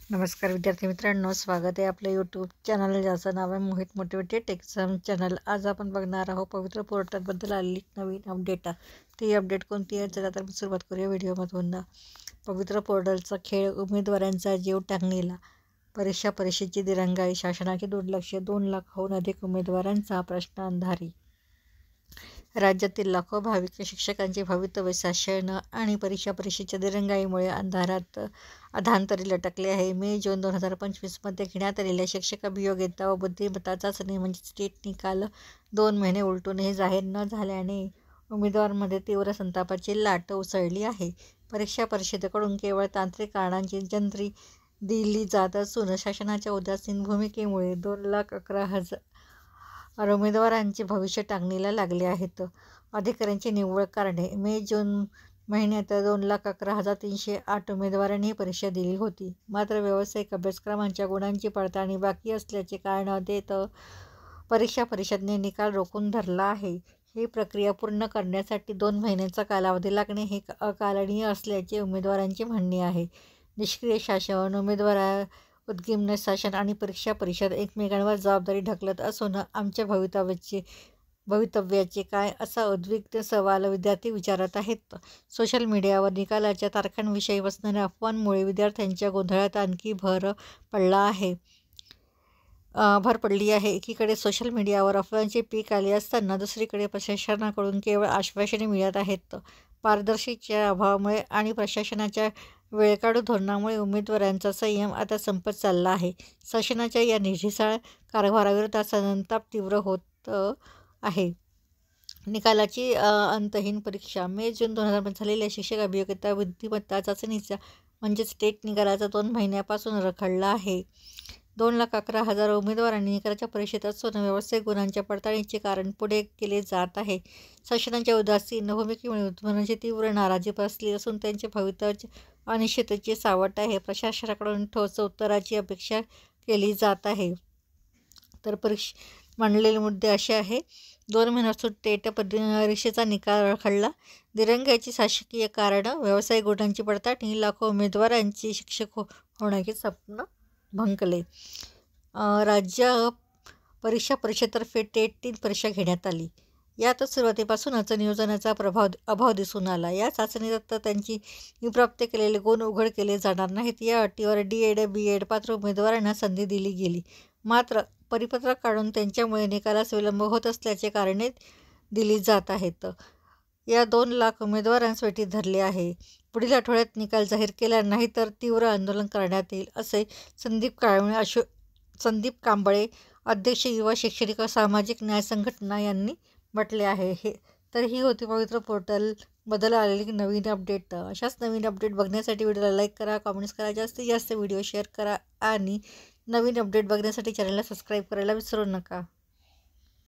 नमस्कार विद्यार्थी मित्रांनो, स्वागत आहे आपल्या यूट्यूब चॅनल ज्याचं नाव आहे मोहित मोटिवेटेड एक्झाम चॅनल। आज आपण बघणार आहोत पवित्र पोर्टलबद्दल आलेली नवीन अपडेट। ती अपडेट कोणती आहे चला तर सुरुवात करूया व्हिडिओमधून। पवित्र पोर्टलचा खेळ, उमेदवारांचा जीव टांगणीला, परीक्षेची दिरंगाई, शासनाचे दुर्लक्ष, 2 लाखाहून अधिक उमेदवारांचा प्रश्न अंधारी। राज्यातील लाखो भाविक शिक्षकांचे भवितव्य शासन आणि परीक्षेच्या दिरंगाईमुळे अधांतरी लटकले आहे। मे-जून 2025 मध्ये घेण्यात आलेल्या शिक्षक अभियोग्यता व बुद्धिमत्ता चाचणी म्हणजे स्टेट निकाल 2 महिने उलटूनही जाहीर न झाल्याने उमेदवारांमध्ये तीव्र संतापाची लाट उसळली आहे। परीक्षा परिषदेकडून केवळ तांत्रिक कारणांची जंत्री दिली जात असून शासनाच्या उदासीन भूमिकेमुळे 2,11,000 उमेदवारांचे भविष्य टांगणीला लागले आहेत। अधिकाऱ्यांची निव्वळ कारणे: मे-जून महिन्यात 2,11,308 उमेदवारांनी परीक्षा दिली होती, मात्र व्यावसायिक अभ्यासक्रमांच्या गुणांची पडताळणी बाकी असल्याचे कारण देत परीक्षा परिषदेने निकाल रोखून धरला आहे। ही प्रक्रिया पूर्ण करण्यासाठी 2 महिन्यांचा कालावधी लागणे हे अकालनीय असल्याचे उमेदवारांचे म्हणणे आहे। निष्क्रिय शासन, उमेदवार उद्विग्न शासन आणि परीक्षा परिषद एकमेकांवर जबाबदारी ढकलत असून आमच्या भवितव्याचे काय, असा उद्विग्न सवाल विद्यार्थी विचारत आहेत। सोशल मीडियावर निकालाच्या तारखांविषयी पसरणाऱ्या अफवांमुळे विद्यार्थ्यांच्या गोंधळात आणखी भर पडली आहे। एकीकडे सोशल मीडियावर अफवांचे पीक आले असताना दुसरीकडे प्रशासनाकडून केवळ आश्वासने मिळत आहेत। पारदर्शकतेच्या अभावामुळे आणि प्रशासनाच्या वेळकाढू धोरणामुळे उमेदवारांचा संयम आता संपत चालला आहे। शासनाच्या या निढीसाळ कारभाराविरोधात संताप तीव्र होत आहे। निकालाची अंतहीन परीक्षा: मे-जून 2025 झालेल्या शिक्षक अभियोग्यता बुद्धिमत्ता चाचणीचा म्हणजे स्टेट निकालाचा 2 महिन्यापासून रखडला आहे। 2,11,000 उमेदवारांनी निकालाच्या परीक्षेत असून व्यावसायिक गुणांच्या पडताळणीचे कारण पुढे केले जात आहे। शासनाच्या उदासीन भूमिकेमुळे उमेदवारांची तीव्र नाराजी बसली असून त्यांचे भवितव्य अनिश्चिततेचे सावट आहे। प्रशासनाकडून ठोस उत्तराची अपेक्षा केली जात आहे। तर मांडलेले मुद्दे असे आहे: 2 महिन्यापासून टेट परीक्षेचा निकाल रखडला, दिरंगाईची शासकीय कारण, व्यावसायिक गुणांची पडताळणी, लाखो उमेदवारांचे शिक्षक होण्याचे स्वप्न भंकले। राज्य परीक्षा परिषदेतर्फे टेट 3 परीक्षा घेण्यात आली। यात सुरुवातीपासूनच नियोजनाचा अभाव दिसून आला। या चाचणीत त्यांची प्राप्त केलेले गुण उघड केले जाणार नाहीत या अटीवर डी.एड. बी.एड. पात्र उमेदवारांना संधी दिली गेली, मात्र परिपत्रक काढून त्यांच्यामुळे निकालास विलंब होत असल्याचे कारणे दिली जात आहेत। या 2 लाख उमेदवारांस वेठीस धरले आहे। पुढील आठवड्यात निकाल जाहीर केला नाही तर तीव्र आंदोलन करण्यात येईल, असे संदीप कांबळे, अध्यक्ष युवा शैक्षणिक व सामाजिक न्याय संघटना यांनी म्हटले आहे। ही होती पवित्र पोर्टल बद्दल आलेली नवीन अपडेट। अशाच नवीन अपडेट बघण्यासाठी व्हिडिओला लाईक करा, कमेंट्स करा, जास्तीत जास्त व्हिडिओ शेअर करा आणि नवीन अपडेट बघण्यासाठी चॅनलला सबस्क्राईब करायला विसरू नका।